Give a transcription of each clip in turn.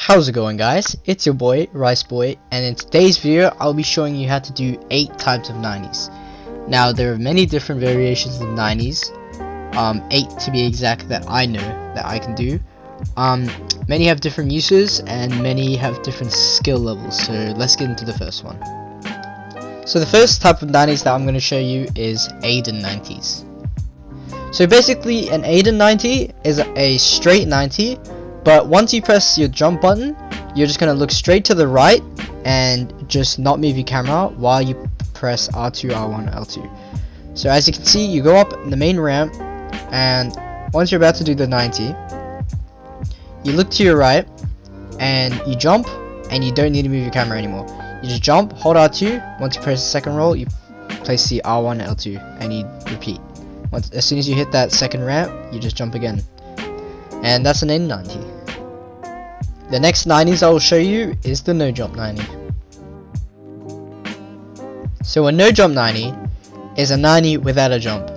How's it going, guys? It's your boy RiceBoi, and in today's video I'll be showing you how to do 8 types of 90s. Now there are many different variations of 90s, 8 to be exact that I know that I can do. Many have different uses and many have different skill levels, so let's get into the first one. So the first type of 90s that I'm going to show you is Aiden 90s. So basically an Aiden 90 is a straight 90, but once you press your jump button, you're just going to look straight to the right and just not move your camera while you press R2, R1, L2. So as you can see, you go up the main ramp, and once you're about to do the 90, you look to your right and you jump, and you don't need to move your camera anymore. You just jump, hold R2, once you press the second roll, you place the R1, L2, and you repeat. As soon as you hit that second ramp, you just jump again. And that's an Aiden 90. The next 90s I will show you is the no jump 90. So a no jump 90 is a 90 without a jump.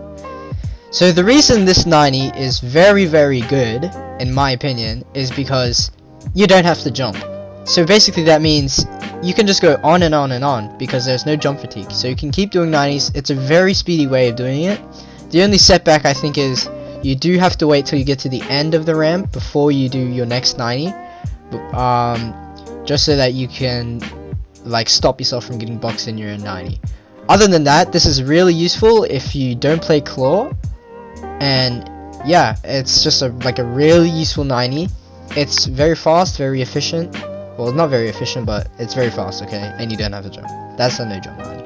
So the reason this 90 is very good, in my opinion, is because you don't have to jump. So basically that means you can just go on and on and on because there's no jump fatigue. So you can keep doing 90s. It's a very speedy way of doing it. The only setback I think is you do have to wait till you get to the end of the ramp before you do your next 90, just so that you can like stop yourself from getting boxed in your 90. Other than that, this is really useful if you don't play claw, and yeah, it's just like a really useful 90. It's very fast, very efficient. Well, not very efficient, but it's very fast, okay? And you don't have to jump. That's a no jump 90.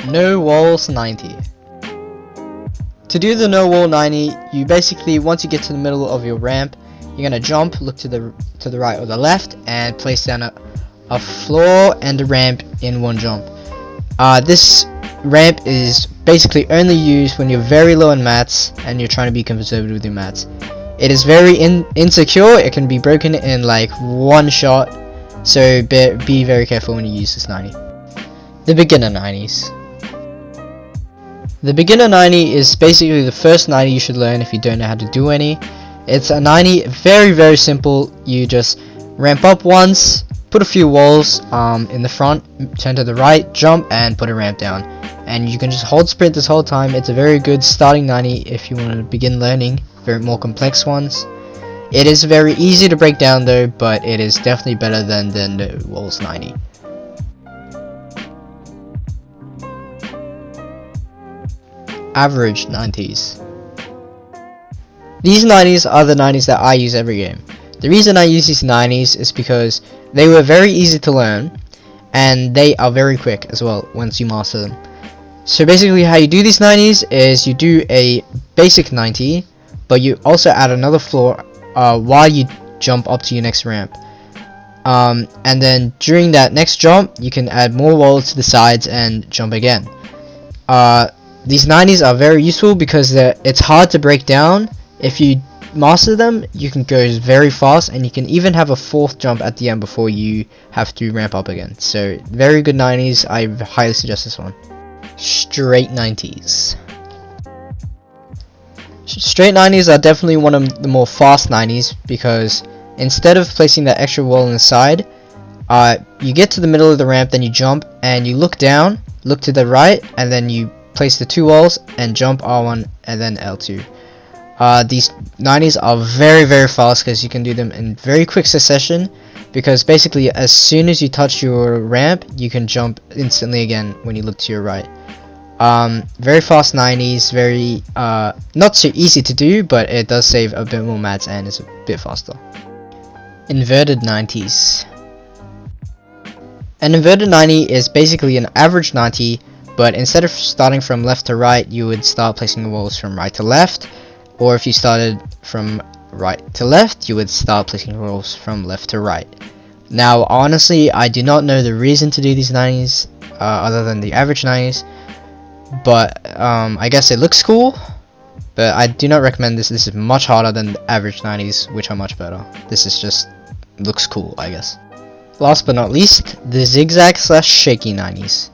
No walls 90. To do the no wall 90, you basically, once you get to the middle of your ramp, you're gonna jump, look to the right or the left, and place down a floor and a ramp in one jump. This ramp is basically only used when you're very low on mats and you're trying to be conservative with your mats. It is very insecure. It can be broken in like one shot, so be very careful when you use this 90. The beginner 90s. The beginner 90 is basically the first 90 you should learn if you don't know how to do any. It's a 90, very simple. You just ramp up once, put a few walls in the front, turn to the right, jump, and put a ramp down. And you can just hold sprint this whole time. It's a very good starting 90 if you want to begin learning more complex ones. It is very easy to break down though, but it is definitely better than the no walls 90. Average 90s. These 90s are the 90s that I use every game. The reason I use these 90s is because they were very easy to learn, and they are very quick as well once you master them. So basically how you do these 90s is you do a basic 90, but you also add another floor while you jump up to your next ramp. And then during that next jump, you can add more walls to the sides and jump again. These 90s are very useful because it's hard to break down. If you master them, you can go very fast, and you can even have a fourth jump at the end before you have to ramp up again. So very good 90s. I highly suggest this one. Straight 90s. Straight 90s are definitely one of the more fast 90s because instead of placing that extra wall on the side, you get to the middle of the ramp, then you jump and you look down, look to the right, and then you place the 2 walls and jump R1 and then L2. These 90s are very fast because you can do them in very quick succession, because basically as soon as you touch your ramp, you can jump instantly again when you look to your right. Very fast 90s, very not so easy to do, but it does save a bit more mats and it's a bit faster. Inverted 90s. An inverted 90 is basically an average 90, but instead of starting from left to right, you would start placing the walls from right to left, or if you started from right to left, you would start placing the walls from left to right. Now honestly, I do not know the reason to do these 90s other than the average 90s, but I guess it looks cool, but I do not recommend this. This is much harder than the average 90s, which are much better. This is just looks cool, I guess. Last but not least, the zigzag/shaky 90s.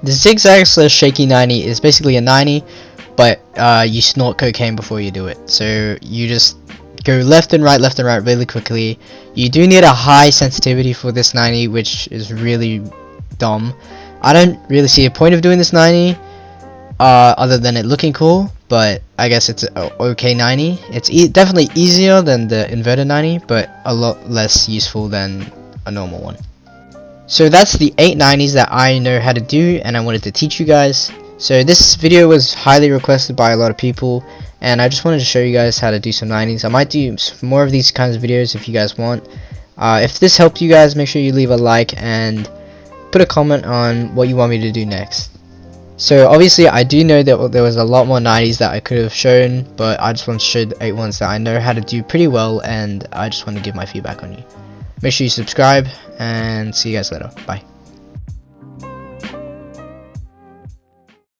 The zigzag/shaky 90 is basically a 90 but you snort cocaine before you do it. So you just go left and right really quickly. You do need a high sensitivity for this 90, which is really dumb. I don't really see a point of doing this 90 other than it looking cool, but I guess it's a okay 90. It's definitely easier than the inverted 90, but a lot less useful than a normal one. So that's the 8 90s that I know how to do and I wanted to teach you guys. So this video was highly requested by a lot of people, and I just wanted to show you guys how to do some 90s. I might do more of these kinds of videos if you guys want. If this helped you guys, make sure you leave a like and put a comment on what you want me to do next. So obviously I do know that there was a lot more 90s that I could have shown, but I just want to show the 8 ones that I know how to do pretty well, and I just want to give my feedback on you. Make sure you subscribe, and see you guys later. Bye.